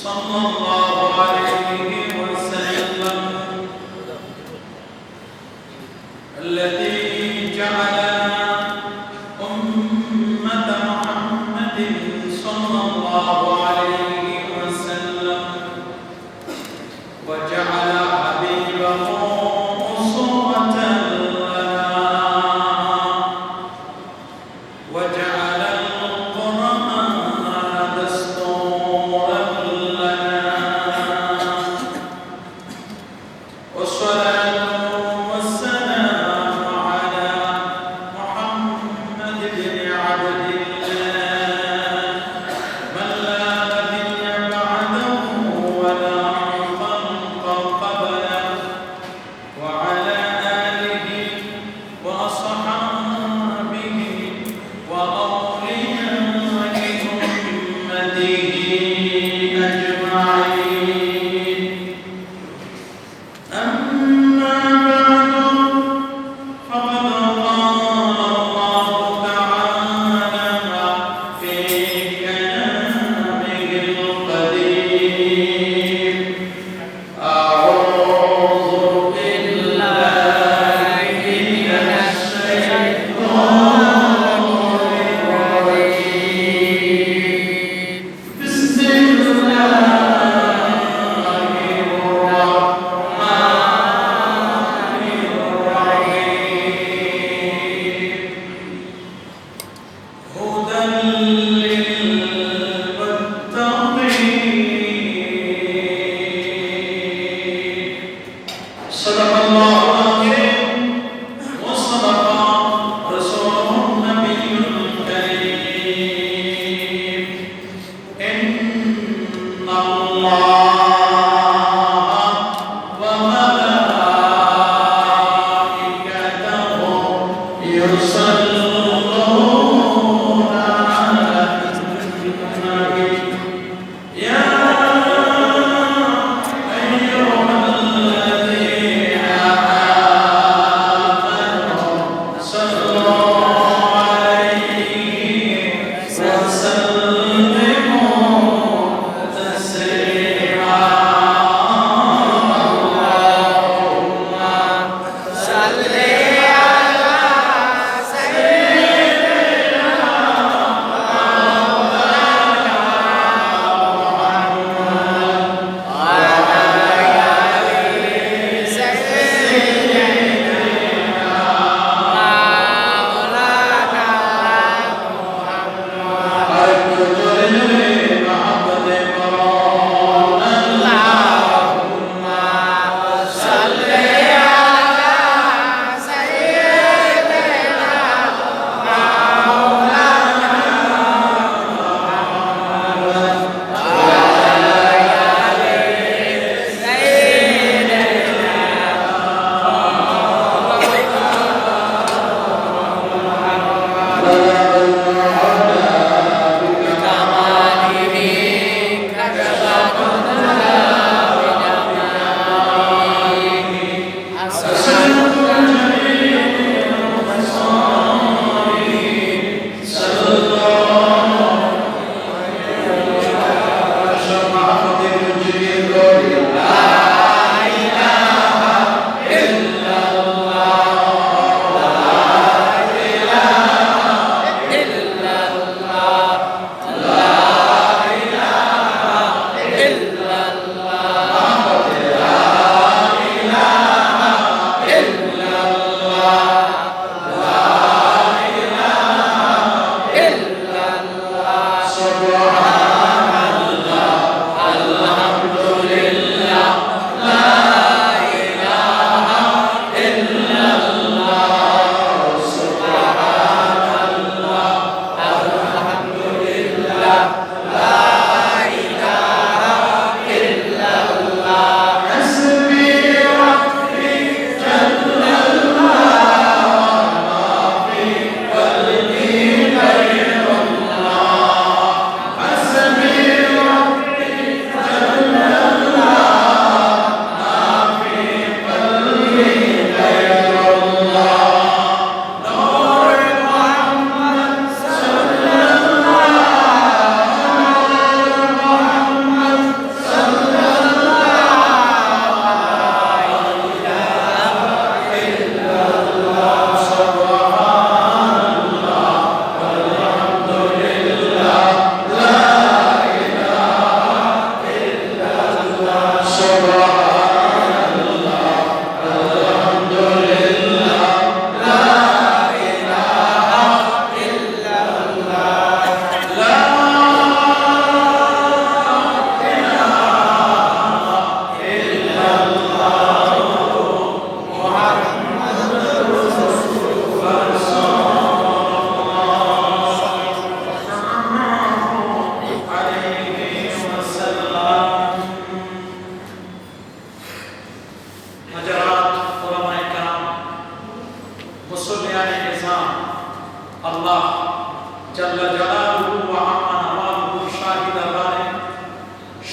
صلى الله عليه وسلم الذي جعلنا أمة محمد صلى الله عليه وسلم وجعل حبيبه أسوة لنا وجعل القرآن دستورا لنا والصلاة والسلام على محمد بن عبد الله من لا نبي بعده ولا خلق قبله وعلى آله وأصحابه وأولياء أمته أجمعين أما بعد فقد قال الله تعالى في كلامه القديم أعوذ بالله من الشيطان الرجيم بسم الله الرحمن الرحيم هدى للمتقين صدق الله العظيم وصدق رسوله النبي الكريم إن الله وملائكته يصلون على النبي يا أيها الذين آمنوا صلوا عليه وسلموا تسليما اللهم صل على سيدنا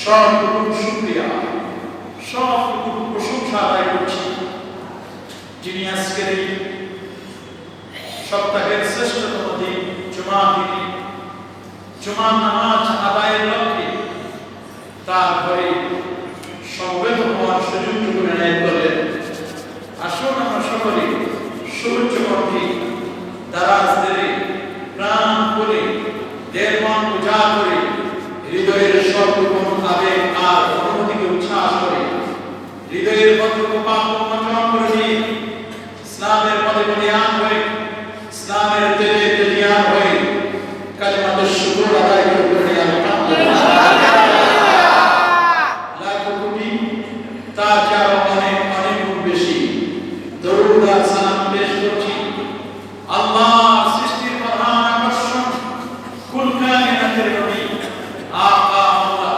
সবটুকু শুকরিয়া, সবটুকু প্রশংসা আদায় করছি যিনি আজকের এই সপ্তাহের শ্রেষ্ঠতম দিন জুমার দিনে জুমার নামাজ আদায়ের লক্ষ্যে তার ঘরে সমবেত হওয়ার সুযোগ করে নেয় করলেন। আসুন আমরা সকলে সূর্য কণ্ঠে দারাজ দেরে প্রাণ করে দেড় পূজা করে হৃদয়ের সবরকম আবেগ আর অনুভূতিকে উচ্ছ্বাস করে হৃদয়ের কতটুকু পাপ মোচন করে দিয়ে ইসলামের পদে বলিয়ান হয়ে ইসলামের তেজে তেজিয়ান হয়ে কালিমাতুশ শুকর আদায় করে আলহামদুলিল্লাহ। লাখো কোটি তার চেয়ে অনেক অনেক গুণ বেশি দরুদ আর সালাম পেশ করছি আল্লাহ সৃষ্টির প্রধান আকর্ষণ কুল কায়নাতের নবী আকা মাওলা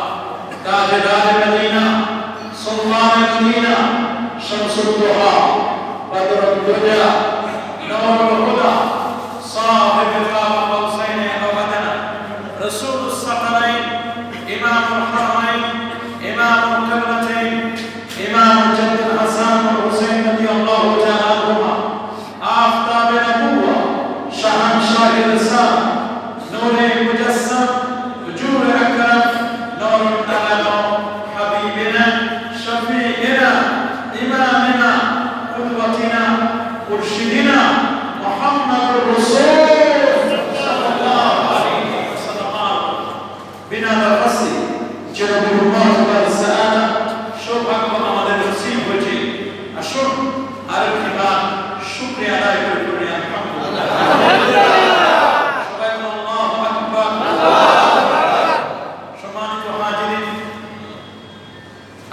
তাজদার মদিনা সুলতান মদিনা শামসুদ দুহা বদরুদ দুজা নূরুল হুদা সাহিবুল কাওসাইন ওয়া আদনা রাসূলুস সাকালাইন ইমামুল হারামাইন ইমামুল কিবলাতাইন ইমাম জাদ্দুল হাসান ওয়া হুসাইন রাদিয়াল্লাহু তাআলা আনহুমা আফতাবে নবুওয়া শাহানশাহে রিসালা নূরে মুজাসসাম হুজুর আকরাম নূরুল তাআলা হাবিবিনা শফিঈনা ইমামিনা কুদওয়াতিনা মুরশিদিনা মুহাম্মাদুর রাসূল সাল্লাল্লাহু আলাইহি ওয়াসাল্লাম বিনা তাফসি জনাবে মুহাম্মদ সাআদা সৌভাগ্য আমাদের নসিব হয়েছে। আসুন আরেকবার শুকরিয়া আদায় করে আলহামদুলিল্লাহ। সবাই আল্লাহু আকবার। সম্মানিত হাজিরিন,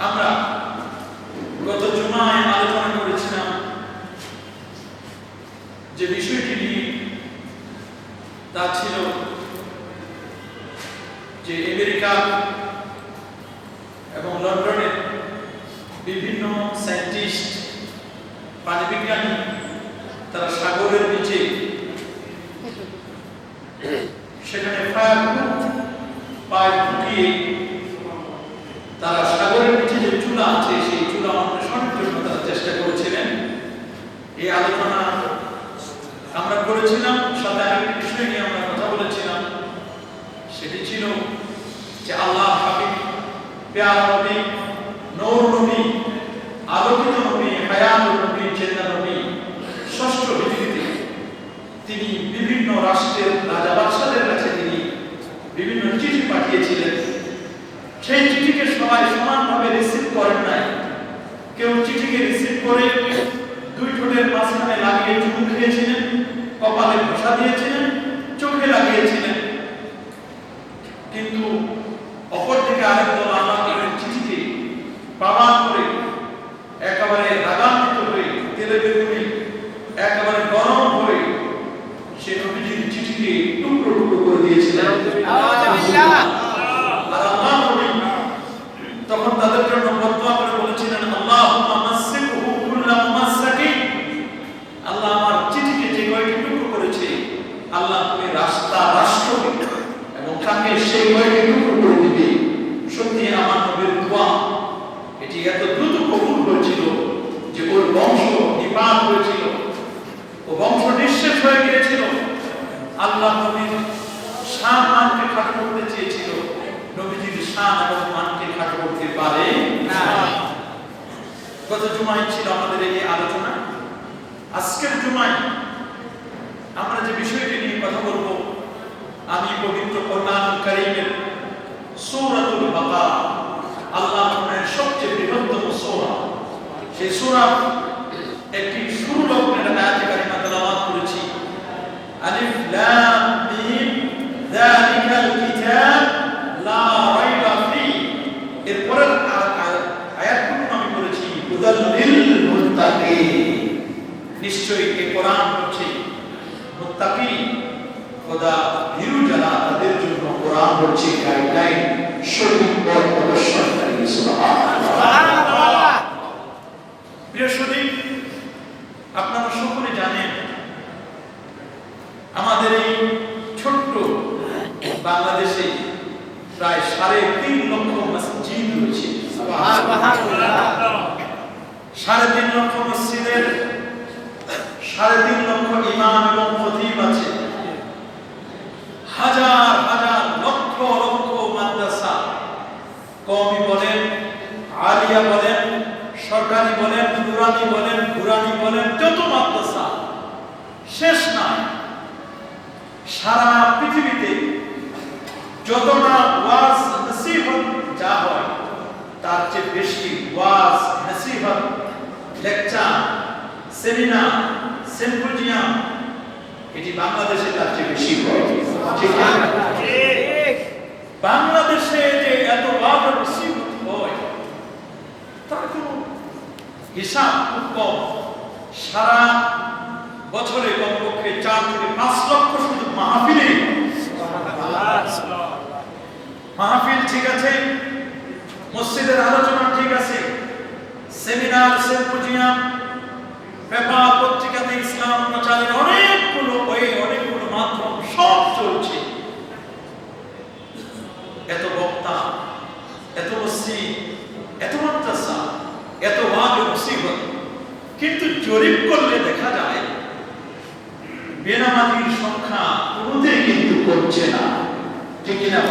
আমরা গত জুমায় আলোচনা করেছিলাম যে বিষয়টি নিয়ে, তা ছিল যে আমেরিকা এবং লন্ডনের বিভিন্ন সায়েন্টিস্ট প্রাণীবিজ্ঞানী তারা সাগরের নিচে সেখানে ফায়ারপ্রুফ পাইপ ঢুকিয়ে তারা সাগরের নিচে যে চুলা আছে সেই চুলা অন্বেষণের জন্য তারা চেষ্টা করেছিলেন। এই আলোচনা আমরা করেছিলাম, সাথে আরেকটি বিষয় নিয়ে আমরা কথা বলেছিলাম, সেটি ছিল যে আল্লাহ হাবিব প্যারা নবী নূর নবী আলোকিত নবী হায়াতুল নবী জিন্দা নবী ষষ্ঠ হিজরিতে তিনি বিভিন্ন রাষ্ট্রের রাজা বাদশাদের কাছে তিনি বিভিন্ন চিঠি পাঠিয়েছিলেন। সেই চিঠিকে সবাই সমানভাবে রিসিভ করেন নাই। কেউ চিঠিকে রিসিভ করে দুই ঠোঁটের মাঝখানে লাগিয়ে চুমু খেয়েছিলেন, কপালে ঘষা দিয়েছিলেন, চোখে লাগিয়েছিলেন। কিন্তু অপরদিকে আরেক দল আল্লাহর চিঠিকে প্রমাণ করে একেবারে রাগান্বিত হয়ে তেলে বেগুনে একেবারে গরম হয়ে সে নবীজির চিঠিকে টুকরো টুকরো করে দিয়েছিলেন। আর আল্লাহ নবী তখন তাদের জন্য বদদুয়া করে বলেছিলেন, আল্লাহুম্মা মাসসিকহু কুল্লা মুমাসসাকিন, আল্লাহ আমার চিঠিকে যে কয়টি টুকরো করেছে আল্লাহ তুমি রাষ্ট্র এবং তাকে সেই কয়টি টুকরো করে দিবে। সত্যি আমার নবীর দোয়া এটি এত দ্রুত কবুল হয়েছিল যে ওর বংশ নিপাত হয়েছিল, ও বংশ নিঃশেষ হয়ে গিয়েছিল। আল্লাহ নবীর শান মানকে খাটো করতে চেয়েছিল, নবীজির শান এবং মানকে খাটো করতে পারে না। গত জুমায় ছিল আমাদের এই আলোচনা। আজকের জুমায় আমরা যে বিষয়টি নিয়ে কথা বলবো, আমি পবিত্র কোরআনুল কারীমের সূরাতুল বাকারা, আল্লাহর সবচেয়ে বৃহত্তম সূরা, সেই সূরা একটি শুরু লগ্নের আয়াতে কারিমা তেলাওয়াত করেছি। আলিফ লাম মিম যালিকাল কিতাব লা রাইবা ফি, এরপরের আয়াতগুলো আমি বলেছি হুদাল লিল মুত্তাকিন। নিশ্চয়ই এই কোরআন হচ্ছে মুত্তাকি খোদা ভীরু যারা তাদের জন্য কোরআন হচ্ছে গাইডলাইন, সঠিক পথ প্রদর্শনকারী। সুবহানাল্লাহ। প্রিয় সুধী, আপনারা সকলে জানেন আমাদের এই ছোট্ট বাংলাদেশে প্রায় 3.5 লক্ষ মসজিদ রয়েছে। 3.5 লক্ষ মসজিদের 3.5 লক্ষ ইমাম এবং খতিব আছে। হাজার হাজার লক্ষ লক্ষ মাদ্রাসা, কওমি বলেন, আলিয়া বলেন, সরকারি বলেন, নুরানি বলেন, কুরআনি বলেন, যত মাদ্রাসা শেষ নাই। সারা পৃথিবীতে যতটা ওয়াজ নসিহত যা হয় তার চেয়ে বেশি ওয়াজ নসিহত, লেকচার, সেমিনার, সিম্পোজিয়াম এটি বাংলাদেশে তার চেয়ে বেশি হয়। ঠিক না? বাংলাদেশে যে এত ওয়াজ নসিহত হয় তার কোনো হিসাব খুব কম। সারা বছরে কমপক্ষে 4 থেকে 5 লক্ষ শুধু মাহফিলে। মাহফিল ঠিক আছে, মসজিদের আলোচনা ঠিক আছে, সেমিনার, সিম্পোজিয়াম, পেপার, পত্রিকাতে ইসলাম প্রচারের অনেকগুলো মাধ্যম সব চলছে। এত বক্তা, এত মসজিদ, এত মাদ্রাসা, এত ওয়াজ ও নসিহত, কিন্তু জরিপ করলে দেখা যায় বেনামাজির সংখ্যা কোনোতেই কিন্তু কমছে না। ঠিক কিনা?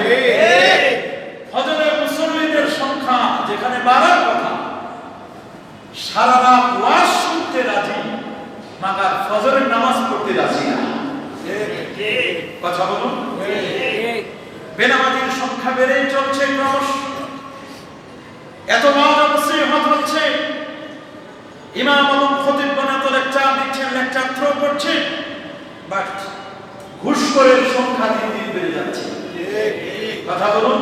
ফজরের মুসল্লিদের সংখ্যা যেখানে বাড়ার কথা, সারা রাত ওয়াজ শুনতে রাজি, মাগার ফজরের নামাজ পড়তে রাজি না। কথা বলুন। বেনামাজির সংখ্যা বেড়েই চলছে ক্রমশ। এত ওয়াজ নসিহত হচ্ছে, ইমাম এবং খতিব বানাত লেকচার দিচ্ছেন, লেকচার থ্রো করছেন, বাট ঘুষখোরের সংখ্যা দিন দিন বেড়ে যাচ্ছে। কথা বলুন।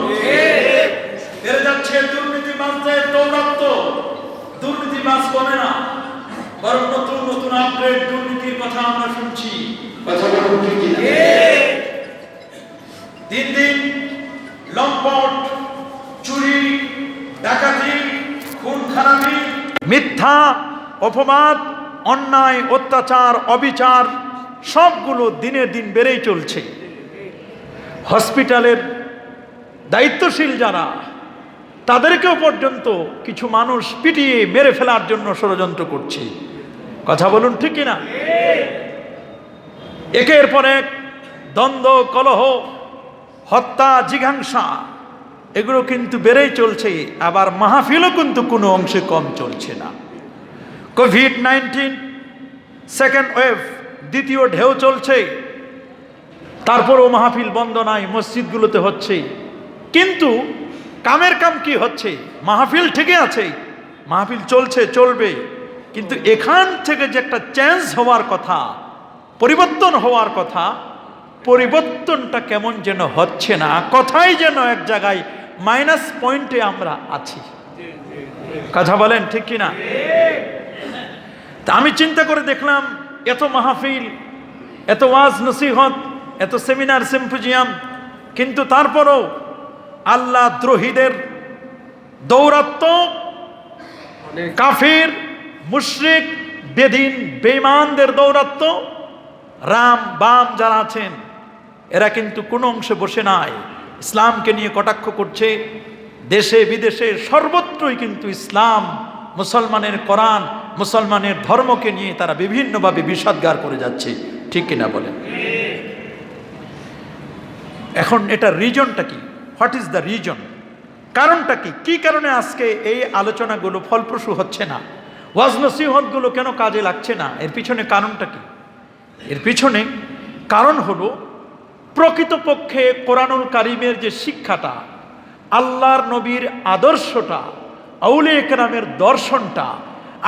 বেড়ে যাচ্ছে দুর্নীতিবাজদের দৌরাত্ম্য। দুর্নীতিবাজ কমে না, বরং নতুন নতুন আপডেট দুর্নীতির কথা আমরা শুনছি। কথা বলুন ঠিক কি না? দিন দিন লম্পট, চুরি, ডাকাতি, খুন খারাপি, মিথ্যা, অপবাদ, অন্যায়, অত্যাচার, অবিচার সবগুলো দিনের দিন বেড়েই চলছে। হসপিটালের দায়িত্বশীল যারা, তাদেরকেও পর্যন্ত কিছু মানুষ পিটিয়ে মেরে ফেলার জন্য ষড়যন্ত্র করছে। কথা বলুন ঠিক কিনা? একের পর এক দ্বন্দ্ব, কলহ, হত্যা, জিঘাংসা এগুলো কিন্তু বেড়েই চলছে। আবার মাহফিলও কিন্তু কোনো অংশে কম চলছে না। কোভিড-19 সেকেন্ড ওয়েভ, দ্বিতীয় ঢেউ চলছে, তারপরও মাহফিল বন্ধ নাই, মসজিদগুলোতে হচ্ছে। কিন্তু কামের কাম কি হচ্ছে? মাহফিল ঠিকই আছে, মাহফিল চলছে, চলবে, কিন্তু এখান থেকে যে একটা চেঞ্জ হওয়ার কথা, পরিবর্তন হওয়ার কথা, পরিবর্তনটা কেমন যেন হচ্ছে না। কথাই যেন এক জায়গায় মাইনাস পয়েন্টে আমরা আছি। কথা বলেন ঠিক কিনা? তা আমি চিন্তা করে দেখলাম, এত মাহফিল, এত ওয়াজ নসিহত, এত সেমিনার, সিম্পোজিয়াম, কিন্তু তারপরও আল্লাহ দ্রোহীদের দৌরাত্ম্য, কাফির, মুশরিক, বেদিন, বেঈমানদের দৌরাত্ম্য, রাম বাম যারা আছেন এরা কিন্তু কোনো অংশে বসে নাই, ইসলামকে নিয়ে কটাক্ষ করছে। দেশে বিদেশে সর্বত্রই কিন্তু ইসলাম, মুসলমানের কোরআন, মুসলমানের ধর্মকে নিয়ে তারা বিভিন্নভাবে বিষাদগার করে যাচ্ছে। ঠিক কিনা বলেন? এখন এটা রিজনটা কি? What is the reason? কারণটা কি? কি কারণে আজকে এই আলোচনাগুলো ফলপ্রসূ হচ্ছে না? ওয়াজ নসিহতগুলো কেন কাজে লাগছে না? এর পিছনে কারণটা কি? এর পিছনে কারণ হলো, প্রকৃতপক্ষে কোরআনুল কারীমের যে শিক্ষাটা, আল্লাহর নবীর আদর্শটা, আউলিয়া কেরামের দর্শনটা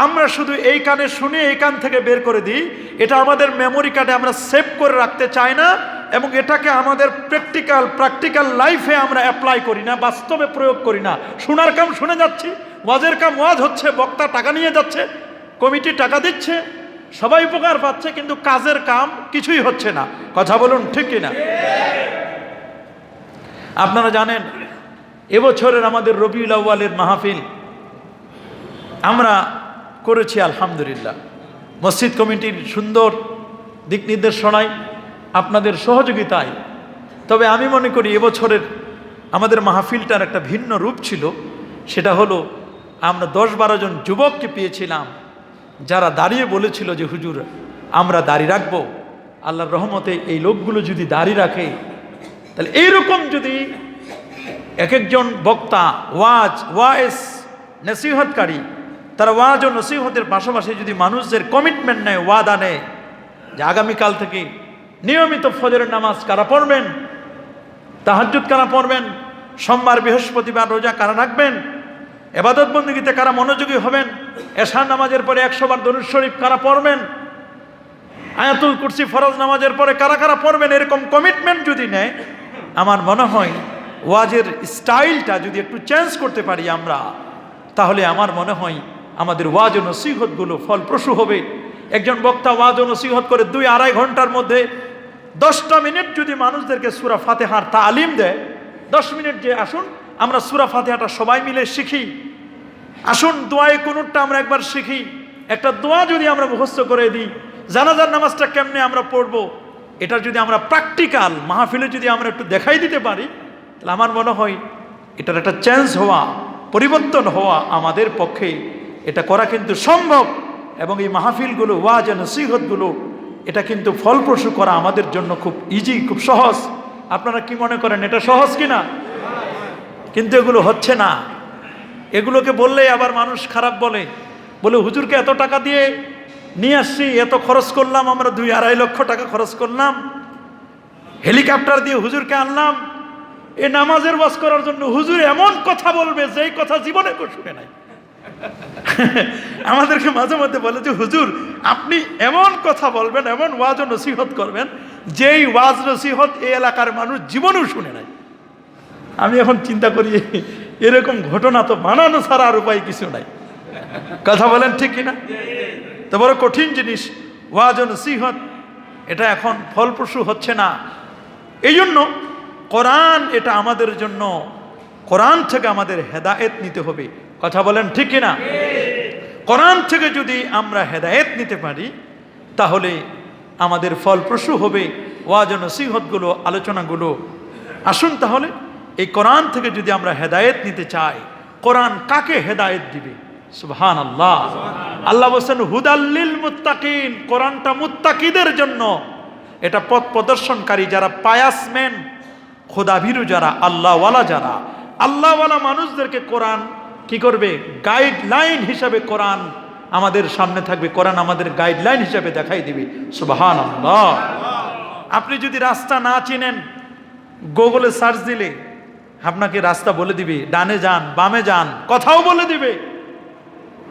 আমরা শুধু এই কানে শুনে এই কান থেকে বের করে দিই। এটা আমাদের মেমোরি কার্ডে আমরা সেভ করে রাখতে চাই না, এবং এটাকে আমাদের প্র্যাকটিক্যাল লাইফে আমরা অ্যাপ্লাই করি না, বাস্তবে প্রয়োগ করি না। শোনার কাম শুনে যাচ্ছি, ওয়াজের কাম ওয়াজ হচ্ছে, বক্তা টাকা নিয়ে যাচ্ছে, কমিটি টাকা দিচ্ছে, সবাই উপকার পাচ্ছে, কিন্তু কাজের কাম কিছুই হচ্ছে না। কথা বলুন ঠিক কিনা? আপনারা জানেন এবছরের আমাদের রবিউল আউয়ালের মাহফিল আমরা করেছি আলহামদুলিল্লাহ। মসজিদ কমিটির সুন্দর দিক নির্দেশনায়, আপনাদের সহযোগিতায়। তবে আমি মনে করি এবছরের আমাদের মাহফিলটার একটা ভিন্ন রূপ ছিল। সেটা হলো আমরা 10-12 জন যুবককে পেয়েছিলাম যারা দাঁড়িয়ে বলেছিল যে হুজুর আমরা দাড়ি রাখবো। আল্লাহর রহমতে এই লোকগুলো যদি দাড়ি রাখে, তাহলে এইরকম যদি এক একজন বক্তা ওয়াজ নসিহতকারী, তারা ওয়াজ ও নসিহতের পাশাপাশি যদি মানুষদের কমিটমেন্ট নেয়, ওয়াদা নেয় যে আগামীকাল থেকে নিয়মিত ফজরের নামাজ কারা পড়বেন, তাহাজ্জুদ কারা পড়বেন, সোমবার বৃহস্পতিবার রোজা কারা রাখবেন, ইবাদত বন্দেগীতে কারা মনোযোগী হবেন, এশার নামাজের পরে 100 বার দরুদ শরীফ কারা পড়বেন, আয়াতুল কুরসি ফরজ নামাজের পরে কারা কারা পড়বেন, এরকম কমিটমেন্ট যদি নেয়, আমার মনে হয় ওয়াজের স্টাইলটা যদি একটু চেঞ্জ করতে পারি আমরা, তাহলে আমার মনে হয় আমাদের ওয়াজ ও নসিহতগুলো ফলপ্রসূ হবে। একজন বক্তা ওয়াজ ও নসিহত করে 2-2.5 ঘন্টার মধ্যে 10টা মিনিট যদি মানুষদেরকে সূরা ফাতিহার তালিম দেয়, 10 মিনিট যে আসুন আমরা সূরা ফাতিহাটা সবাই মিলে শিখি, আসুন দোয়ায়ে কুনুতটা আমরা একবার শিখি, একটা দোয়া যদি আমরা মুখস্থ করে দিই, জানাজার নামাজটা কেমনে আমরা পড়ব, এটা যদি আমরা প্র্যাকটিক্যাল মাহফিলে যদি আমরা একটু দেখাই দিতে পারি, তাহলে আমার মনে হয় এটার একটা চেঞ্জ হওয়া, পরিবর্তন হওয়া আমাদের পক্ষে এটা করা কিন্তু সম্ভব। এবং এই মাহফিলগুলো ওয়াজ ও নসিহতগুলো এটা কিন্তু ফলপ্রসূ করা আমাদের জন্য খুব ইজি, খুব সহজ। আপনারা কি মনে করেন এটা সহজ কিনা? কিন্তু এগুলো হচ্ছে না। এগুলোকে বললে আবার মানুষ খারাপ বলে হুজুরকে এত টাকা দিয়ে নিয়ে আসছি, এত খরচ করলাম, আমরা 2-2.5 লক্ষ টাকা খরচ করলাম, হেলিকপ্টার দিয়ে হুজুরকে আনলাম এই নামাজের ওয়াজ করার জন্য, হুজুর এমন কথা বলবে যেই কথা জীবনে কেউ শুনে নাই। আমাদেরকে মাঝে মধ্যে বলে যে হুজুর আপনি এমন কথা বলবেন, এমন ওয়াজ ও নসিহত করবেন যেই ওয়াজ নসিহত এই এলাকার মানুষ জীবনেও শুনে নাই। আমি এখন চিন্তা করি এরকম ঘটনা তো বানানো ছাড়া আর উপায় কিছু নাই। কথা বলেন ঠিক কিনা? তো বড় কঠিন জিনিস ওয়াজ ও নসিহত, এটা এখন ফলপ্রসূ হচ্ছে না। এই জন্য কোরআন এটা আমাদের জন্য, কোরআন থেকে আমাদের হেদায়েত নিতে হবে। কথা বলেন ঠিক কিনা? কোরআন থেকে যদি আমরা হেদায়েত নিতে পারি তাহলে আমাদের ফলপ্রসূ হবে ওয়াজ ও নসিহতগুলো, আলোচনাগুলো। আসুন তাহলে এই কোরআন থেকে যদি আমরা হেদায়েত নিতে চাই, কোরআন কাকে হেদায়েত দিবে? সুবহানাল্লাহ। আল্লাহ বলেন হুদাল্লিল মুত্তাকিন, কোরআনটা মুত্তাকিদের জন্য, এটা পথ প্রদর্শনকারী যারা পায়াসমেন, খোদাভীরু যারা, আল্লাহওয়ালা যারা, আল্লাহওয়ালা মানুষদেরকে কোরআন কি করবে? গাইডলাইন হিসাবে কোরআন আমাদের সামনে থাকবে, কোরআন আমাদের গাইডলাইন হিসাবে দেখাই দিবে। সুবহানাল্লাহ। আপনি যদি রাস্তা না চিনেন, গুগলে সার্চ দিলে আপনাকে রাস্তা বলে দিবে, ডানে যান, বামে যান, কথাও বলে দিবে।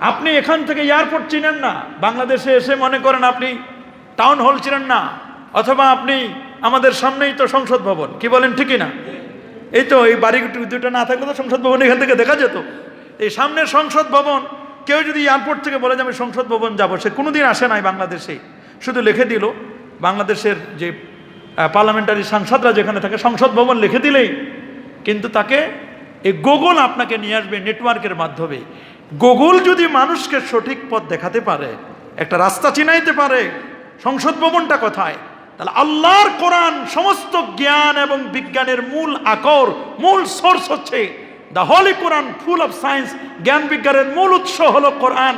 আপনি এখান থেকে এয়ারপোর্ট চিনেন না, বাংলাদেশে এসে মনে করেন আপনি টাউন হল চিনেন না, অথবা আপনি আমাদের সামনেই তো সংসদ ভবন, কি বলেন ঠিকই না? এই তো এই বাড়ি দুটো না থাকলে তো সংসদ ভবন এখান থেকে দেখা যেত। এই সামনের সংসদ ভবন, কেউ যদি এয়ারপোর্ট থেকে বলে যে আমি সংসদ ভবন যাবো, সে কোনোদিন আসে নাই বাংলাদেশে, শুধু লিখে দিল বাংলাদেশের যে পার্লামেন্টারি সাংসদরা যেখানে থাকে সংসদ ভবন লিখে দিলেই কিন্তু তাকে এই গুগল আপনাকে নিয়ে আসবে নেটওয়ার্কের মাধ্যমে। গুগল যদি মানুষকে সঠিক পথ দেখাতে পারে, একটা রাস্তা চিনাইতে পারে, সংসদ ভবনটা কোথায়, তাহলে আল্লাহর কোরআন সমস্ত জ্ঞান এবং বিজ্ঞানের মূল আকর, মূল সোর্স হচ্ছে the Holi Quran, full of science. জ্ঞান বিজ্ঞানের মূল উৎস হলো কোরআন।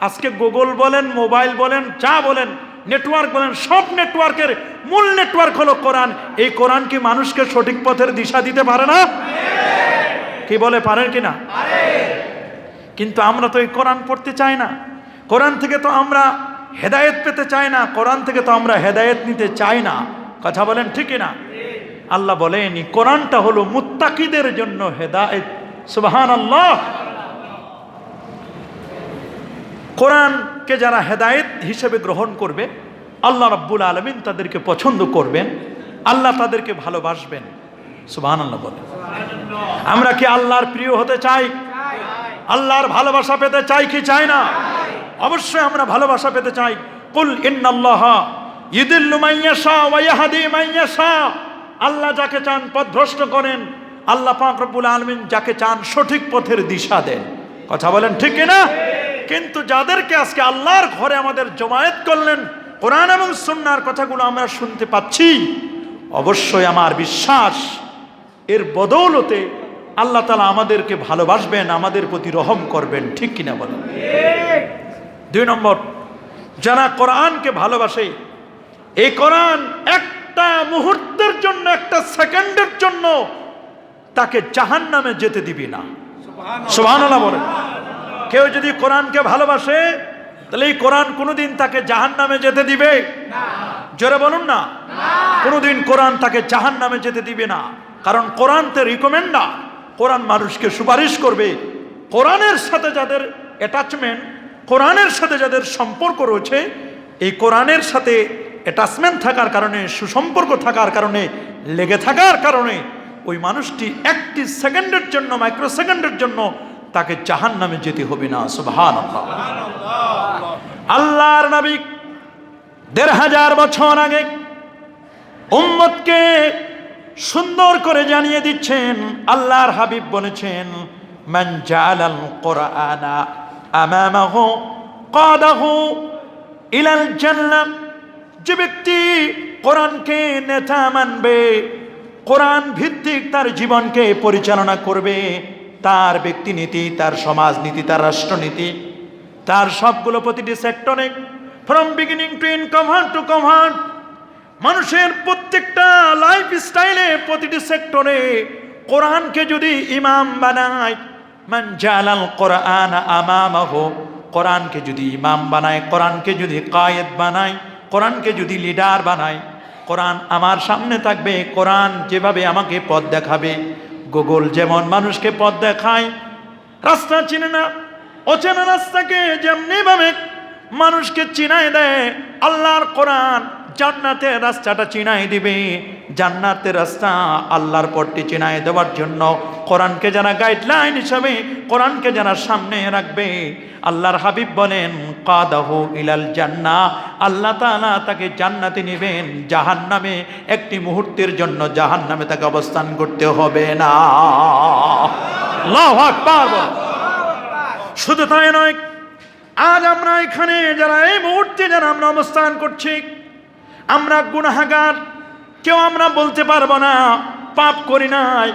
আজকে গুগল বলেন, মোবাইল বলেন, যা বলেন, নেটওয়ার্ক বলেন, সব নেটওয়ার্কের মূল নেটওয়ার্ক হলো কোরআন। এই কোরআন কি মানুষকে সঠিক পথের দিশা দিতে পারে না? কি বলে, পারেন কিনা? কিন্তু আমরা তো এই কোরআন পড়তে চাই না, কোরআন থেকে তো আমরা হেদায়েত পেতে চাই না, কোরআন থেকে তো আমরা হেদায়েত নিতে চাই না। কথা বলেন ঠিক না? আল্লাহ বলেন এই কোরআনটা হলো মুত্তাকিদের জন্য হেদায়েত। সুবহানাল্লাহ। কোরআনকে যারা হেদায়েত হিসেবে গ্রহণ করবে, আল্লাহ রাব্বুল আলামিন তাদেরকে পছন্দ করবেন, আল্লাহ তাদেরকে ভালোবাসবেন। সুবহানাল্লাহ বলেন। আমরা কি আল্লাহর প্রিয় হতে চাই? আল্লাহর ভালোবাসা পেতে চাই কি চাই না? অবশ্যই আমরা ভালোবাসা পেতে চাই। কুল ইন্নাল্লাহা ইউদিল্লু মান ইয়াশা ওয়া ইয়াহদি মান ইয়াশা। আল্লাহ যাকে চান পথভ্রষ্ট করেন, আল্লাহ পাক রব্বুল আলামিন যাকে চান সঠিক পথের দিশা দেন। কথা বলেন ঠিক কিনা? কিন্তু যাদেরকে আজকে আল্লাহর ঘরে আমাদের জমায়েত করলেন, কোরআন এবং সুন্নাহর কথাগুলো আমরা শুনতে পাচ্ছি, অবশ্যই আমার বিশ্বাস এর বদৌলতে আল্লাহ তাআলা আমাদেরকে ভালোবাসবেন, আমাদের প্রতি রহম করবেন, ঠিক কিনা বলেন? 2 নম্বর, যারা কোরআনকে ভালোবাসে, এই কোরআন একটা মুহূর্তের জন্য, একটা সেকেন্ডের জন্য তাকে জাহান্নামে যেতে দিবি না। সুবহানাল্লাহ বলেন। কেউ যদি কোরআনকে ভালোবাসে তাহলে এই কোরআন কোনোদিন তাকে জাহান্নামে যেতে দিবে না। জোরে বলুন না। কোনোদিন কোরআন তাকে জাহান্নামে যেতে দিবে না, কারণ কোরআন তে রিকমেন্ড না। কোরআন মানুষকে সুপারিশ করবে। কোরআনের সাথে যাদের অ্যাটাচমেন্ট, কোরআনের সাথে যাদের সম্পর্ক রয়েছে, এই কোরআনের সাথে অ্যাটাচমেন্ট থাকার কারণে, সুসম্পর্ক থাকার কারণে, লেগে থাকার কারণে ওই মানুষটি একটি সেকেন্ডের জন্য, মাইক্রো সেকেন্ডের জন্য তাকে জাহান্নামে যেতে হবে না। সুবহানাল্লাহ। আল্লাহর নবী ১৫০০ বছর আগে উম্মতকে সুন্দর করে জানিয়ে দিচ্ছেন। আল্লাহর হাবিব বলেছেন, মান জাআলাল কুরআনা আমামাহু কাদাহু ইলাল জান্নাহ। যে ব্যক্তি কোরআনকে নেতা মানবে, কোরআন ভিত্তিক তার জীবনকে পরিচালনা করবে, তার ব্যক্তিনীতি, তার সমাজনীতি, তার রাষ্ট্রনীতি, তার সবগুলো প্রতিটি সেক্টরে, from beginning to income to command, মানুষের প্রত্যেকটা লাইফ স্টাইলে, প্রতিটি সেক্টরে কোরআনকে যদি ইমাম বানায়, মান জালাল কোরআন আমামাহু, কোরআনকে যদি ইমাম বানায়, কোরআনকে যদি কায়েদ বানায়, কোরআনকে যদি লিডার বানায়, কোরআন আমার সামনে থাকবে, কোরআন যেভাবে আমাকে পথ দেখাবে, গুগল যেমন মানুষকে পথ দেখায়, রাস্তা চিনে না, অচেনা রাস্তাকে যেমনি ভাবে মানুষকে চিনাই দেয়, আল্লাহর কোরআন জান্নাতের রাস্তাটা চিনাই দিবে। জান্নাতের রাস্তা, আল্লাহর পথটি চিনাই দেওয়ার জন্য কোরআনকে যারা গাইডলাইন হিসাবে, কোরআনকে যারা সামনে রাখবে, আল্লাহর হাবিব বলেন কাদাহু ইলাল জান্নাহ, আল্লাহ তাআলা তাকে জান্নাতে নেবেন, জাহান্নামে একটি মুহূর্তের জন্য জাহান্নামে তাকে অবস্থান করতে হবে না। আল্লাহু আকবার। শুধু তাই নয়, আজ আমরা এখানে যারা এই মুহূর্তে যারা আমরা অবস্থান করছি, আমরা গুনাহগার। কেউ আমরা বলতে পারবো না পাপ করি নাই।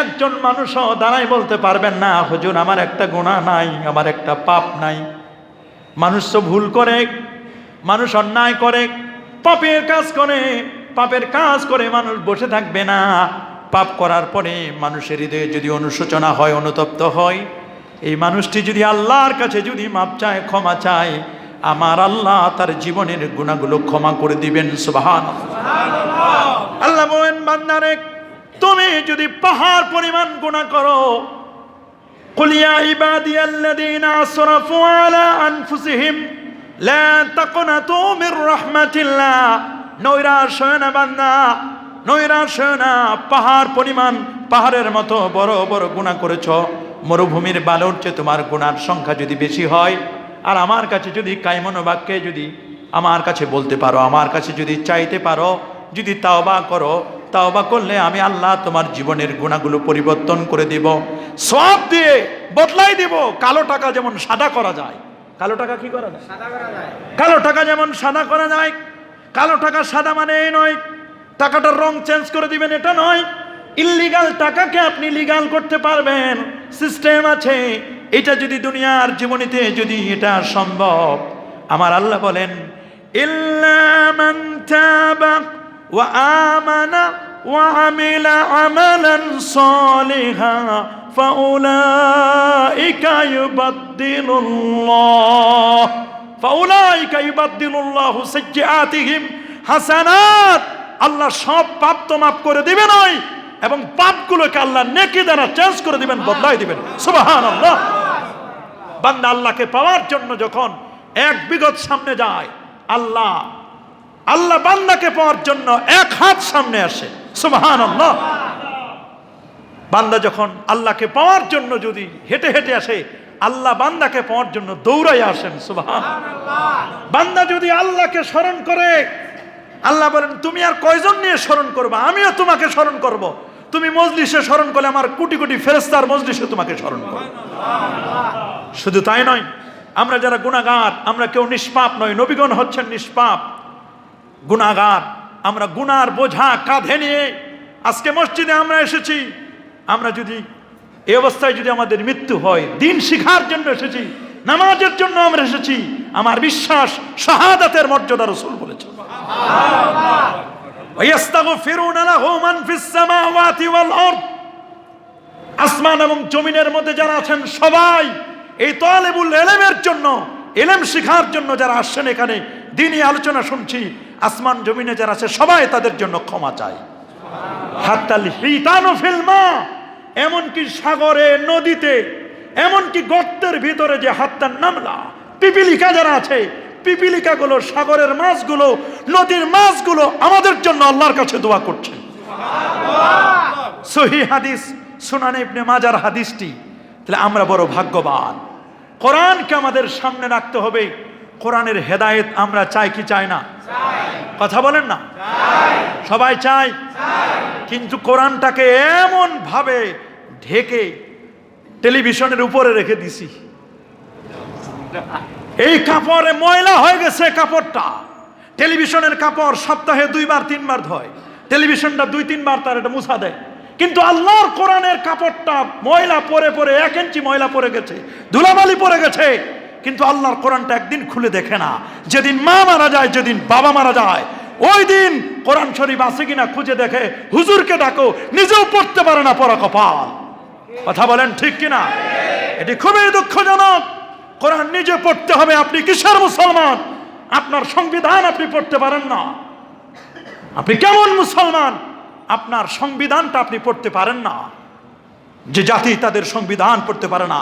একজন মানুষও দাঁড়াই বলতে পারবেন না, হুজুর আমার একটা গুনাহ নাই, আমার একটা পাপ নাই। মানুষ তো ভুল করে, মানুষ অন্যায় করে, পাপের কাজ করে, পাপের কাজ করে মানুষ বসে থাকবে না। পাপ করার পরে মানুষের হৃদয়ে যদি অনুশোচনা হয়, অনুতপ্ত হয়, এই মানুষটি যদি আল্লাহর কাছে যদি মাপ চায়, ক্ষমা চায়, আমার আল্লাহ তার জীবনের গুনাহগুলো ক্ষমা করে দিবেন। সুবহানাল্লাহ। আল্লাহ বলেন, বান্দারে তুমি যদি পাহাড় পরিমাণ গুনাহ করো, কুল ইয়া ইবাদিয়াল্লাযীনা আসরাফু আলা আনফুসিহিম লা তাকনাতু মির রাহমাতিল্লাহ। নৈরাশ হয় না বান্দা, নৈরাশ হয় না। পাহাড় পরিমাণ, পাহাড়ের মতো বড় বড় গুনাহ করেছো, মরুভূমির বালুর চেয়ে তোমার গুনার সংখ্যা যদি বেশি হয়, আর আমার কাছে যদি কায়মন বাক্যে যদি আমার কাছে বলতে পারো, আমার কাছে যদি চাইতে পারো, যদি তাওবা করো, তাওবা করলে আমি আল্লাহ তোমার জীবনের গুনাহগুলো পরিবর্তন করে দিব, সওয়াব দিয়ে বদলাই দিব। কালো টাকা যেমন সাদা করা যায়, কালো টাকা কি করা যায়? সাদা করা যায়। কালো টাকা যেমন সাদা করা যায়, কালো টাকা সাদা মানে এই নয় টাকাটার রং চেঞ্জ করে দিবেন, এটা নয়। ইল্লিগাল টাকাকে আপনি লিগাল করতে পারবেন, সিস্টেম আছে। এটা যদি দুনিয়ার জীবনীতে যদি এটা সম্ভব, আমার আল্লাহ বলেন, ইল্লা মান তাবা ওয়া আমানা ওয়া আমিলা আমালান সালিহা ফাউলাইকা ইউবাদদিলুল্লাহু সাইয়্যাতিহিম হাসানাত। আল্লাহ সব পাপ তো মাফ করে দিবেন নয়, এবং পাপগুলোকে আল্লাহ নেকি দ্বারা চেঞ্জ করে দিবেন, বদলাই দিবেন। সুবহানাল্লাহ। বান্দা আল্লাহকে পাওয়ার জন্য যখন এক বিগত সামনে যায়, আল্লাহ বান্দাকে পাওয়ার জন্য এক হাত সামনে আসে। সুবহানাল্লাহ। বান্দা যখন আল্লাহকে পাওয়ার জন্য যদি হেঁটে হেঁটে আসে, আল্লাহ বান্দাকে পাওয়ার জন্য দৌড়াই আসেন। সুবহানাল্লাহ। বান্দা যদি আল্লাহকে স্মরণ করে, আল্লাহ বলেন, তুমি আর কয়জন নিয়ে স্মরণ করবা, আমিও তোমাকে স্মরণ করব। তুমি মজলিসে স্মরণ করলে আমার কোটি কোটি ফেরেশতার মজলিসে তোমাকে স্মরণ করব। শুধু তাই নয়, আমরা যারা গুনাহগার, আমরা কেউ নিষ্পাপ নয়, নবীগণ হচ্ছেন নিষ্পাপ। গুনাহগার, আমরা গুনার বোঝা কাঁধে নিয়ে আজকে মসজিদে আমরা এসেছি, আমরা যদি এই অবস্থায় যদি আমাদের মৃত্যু হয়, দিন শিখার জন্য এসেছি, নামাজের জন্য আমরা এসেছি, আমার বিশ্বাস শাহাদাতের মর্যাদা রাসূল বলেছেন। ওয়াস্তাগফিরুনা লাহু মান ফিস সামাওয়াতি ওয়াল আরদ, আসমান এবং জমিনের মধ্যে যারা আছেন সবাই এই তালেবুল ইলমের জন্য, ইলম শিখার জন্য যারা আসছেন, এখানে দ্বীনি আলোচনা শুনছি, আসমান জমিনে যারা আছে সবাই তাদের জন্য ক্ষমা চাই। হাত্তাল হিতানু ফিল মা, এমনকি সাগরে, নদীতে, এমনকি গর্তের ভিতরে যে হাত্তান নামলা, পিপিলিকা যারা আছে, পিপিলিকাগুলো, সাগরের মাছগুলো, নদীর মাছগুলো আমাদের জন্য আল্লাহর কাছে দোয়া করছে। সহিহ হাদিস, সুনানে ইবনে মাজার হাদিসটি। তাহলে আমরা বড় ভাগ্যবান। কোরআনকে আমাদের সামনে রাখতে হবে। কোরআনের হেদায়েত আমরা চাই কি চাই না? কথা বলেন না? সবাই চাই। কিন্তু কোরআনটাকে এমন ভাবে ঢেকে টেলিভিশনের উপরে রেখে দিছি, এই কাপড়ে ময়লা হয়ে গেছে। কাপড়টা, টেলিভিশনের কাপড় সপ্তাহে 2-3 বার ধোয়, টেলিভিশনটা 2-3 বার তার এটা মুছা দেয়। কিন্তু আল্লাহর কোরআনের কাপড়টা ময়লা পরে পরে 1 ইঞ্চি ময়লা পড়ে গেছে, ধুলাবালি পড়ে গেছে, কিন্তু আল্লাহর কোরআনটা একদিন খুলে দেখে না। যেদিন মা মারা যায়, যেদিন বাবা মারা যায়, ওই দিন কোরআন শরীফ আছে কিনা খুঁজে দেখে, হুজুরকে ডাকো, নিজেও পড়তে পারে না, পড়া কপাল। কথা বলেন ঠিক কিনা? এটি খুবই দুঃখজনক। কোরআন নিজে পড়তে হবে। আপনি কিসের মুসলমান? আপনার সংবিধান আপনি পড়তে পারেন না। আপনি কেমন মুসলমান? আপনার সংবিধানটা আপনি পড়তে পারেন না। যে জাতি তাদের সংবিধান পড়তে পারে না,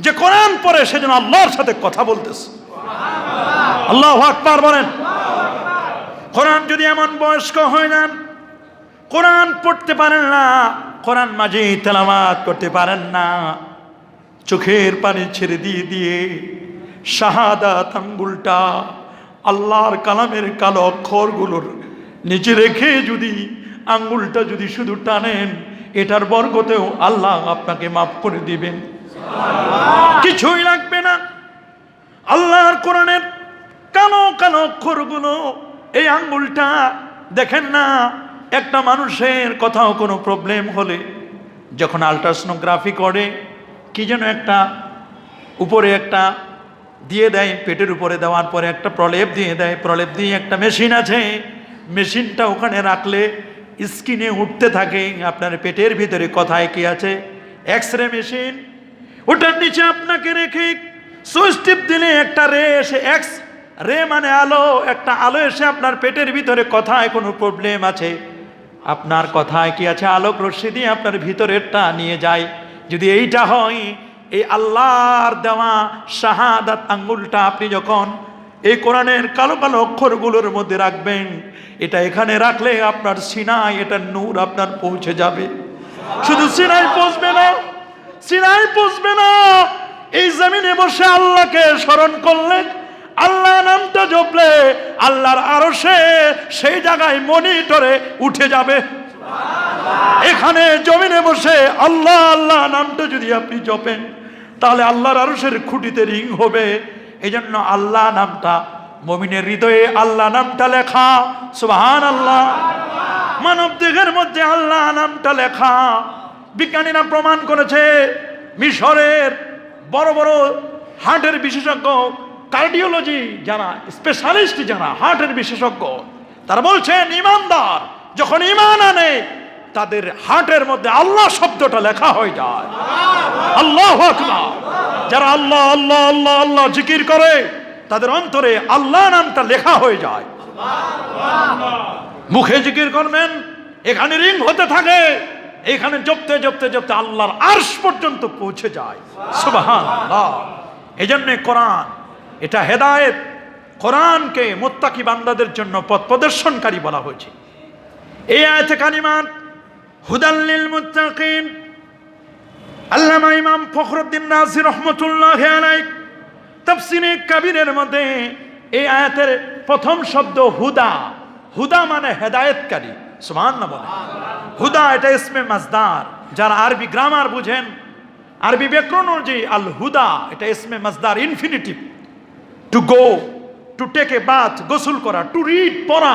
যে কোরআন পড়ে সেজন্য আল্লাহর সাথে কথা বলতেছে। আল্লাহু আকবার বলেন। কোরআন যদি এমন বয়স্ক হয়ে যান, কোরআন পড়তে পারেন না, কোরআন মাজিদ তেলাওয়াত করতে পারেন না, চোখের পানি ছেড়ে দিয়ে দিয়ে শাহাদাত আঙ্গুলটা আল্লাহর কালামের কালো অক্ষরগুলোর নিচে রেখে যদি আঙ্গুলটা যদি শুধু টানেন, এটার বরকতেও আল্লাহ আপনাকে মাফ করে দিবেন। কিছুই লাগবে না। আল্লাহর কোরআনের কালো কালো অক্ষরগুলো, এই আঙ্গুলটা দেখেন না, একটা মানুষের কোথাও কোনো প্রবলেম হলে যখন আল্ট্রাসোনোগ্রাফি করে, কি যেন একটা উপরে একটা দিয়ে দেয়, পেটের উপরে দেওয়ার পরে একটা প্রলেপ দিয়ে দেয়, প্রলেপ দিয়ে একটা মেশিন আছে, মেশিনটা ওখানে রাখলে স্ক্রিনে উঠতে থাকে আপনার পেটের ভিতরে কোথায় কি আছে। এক্সরে মেশিন, ওটার নিচে আপনাকে রেখে সুইচ টিপ দিলে একটা রে এসে, এক্স রে মানে আলো, একটা আলো এসে আপনার পেটের ভিতরে কোথায় কোনো প্রবলেম আছে, আপনার কথায় কি আছে, আলোক রশ্মি দিয়ে আপনার ভিতরেরটা নিয়ে যায়। যদি এইটা হয়, এই আল্লাহর দেওয়া শাহাদাত আঙ্গুলটা আপনি যখন এই কোরআনের কালো কালো অক্ষরগুলোর মধ্যে রাখবেন, এটা এখানে রাখলে আপনার সিনায় এটার নূর আপনার পৌঁছে যাবে। শুধু সিনায় পৌঁছবে না, সিনায় পৌঁছবে না, এই জমিনে বসে আল্লাহকে স্মরণ করলে, আল্লাহ নামটা জপলে, আল্লাহর আরশে সেই জায়গায় মনিটরে উঠে যাবে। এখানে জমিনে বসে আল্লাহ আল্লাহ নামটা যদি আপনি জপেন, তাহলে আল্লাহর আরশের খুঁটিতে রিং হবে। এই জন্য আল্লাহ নামটা, মুমিনের হৃদয়ে আল্লাহ নামটা লেখা। সুবহানাল্লাহ। মানব দেহের মধ্যে আল্লাহ নামটা লেখা। বিজ্ঞানীরা প্রমাণ করেছে, মিশরের বড় বড় হার্টের বিশেষজ্ঞ, কার্ডিওলজি যারা, স্পেশালিস্ট যারা হার্টের বিশেষজ্ঞ, তারা বলছেন ইমানদার যখন ইমান আনে, তাদের হার্টের মধ্যে আল্লাহ শব্দটা লেখা হয়ে যায়। আল্লাহু আকবার। যারা আল্লাহ আল্লাহ আল্লাহ আল্লাহ জিকির করে, তাদের অন্তরে আল্লাহ নামটা লেখা হয়ে যায়। মুখে জিকির করবেন, এখানে রিং হতে থাকে, এখানে জপতে জপতে জপতে আল্লাহর আরশ পর্যন্ত পৌঁছে যায়। সুবহানাল্লাহ। এই জন্য কোরআন এটা হেদায়েত। কোরআনকে মুত্তাকি বান্দাদের জন্য পথ প্রদর্শনকারী বলা হয়েছে। এই আয়াতে কারিমাত হুদাল লিল মুত্তাকিন। আল্লামা ইমাম ফখরুদ্দীন রাজি রহমাতুল্লাহি আলাইহি তাফসীরে কাবীরের মধ্যে এই আয়াতের প্রথম শব্দ হুদা। হুদা মানে হেদায়েতকারী। সুবহানাল্লাহ বলেন। হুদা এটা ইসমে মাসদার। যারা আরবি গ্রামার বুঝেন, আরবি ব্যাকরণ অনুযায়ী আল হুদা এটা ইসমে মাসদার, infinitive. To go, to take a bath, গোসল করা, টু রিড পড়া,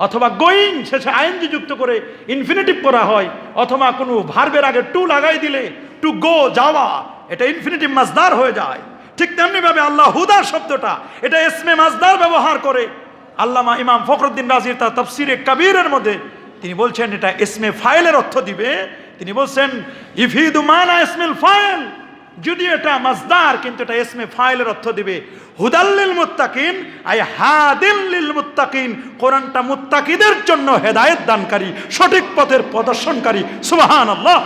অথবা গোয়িং শেষে আইএনজি যুক্ত করে ইনফিনিটিভ করা হয়, অথবা কোনো ভার্বের আগে টু লাগাই দিলে টু গো যাওয়া, এটা ইনফিনিটিভ মাজদার হয়ে যায়। ঠিক তেমনি ভাবে আল্লাহ হুদা শব্দটা এটা ইসমে মাজদার ব্যবহার করে। আল্লামা ইমাম ফখরুদ্দিন রাজি তার তাফসিরে কাবীরের মধ্যে তিনি বলছেন এটা ইসমে ফাইলের অর্থ দিবে। তিনি বলছেন ইফিদু মানা ইসমিল ফাইল, যদি এটা মাজদার কিন্তু এটা ইসমে ফাইলের অর্থ দিবে। হুদাল্লিল মুত্তাকিন আই হাদিল লিল মুত্তাকিন, কোরআনটা মুত্তাকিদের জন্য হেদায়েত দানকারী, সঠিক পথের প্রদর্শনকারী। সুবহানাল্লাহ।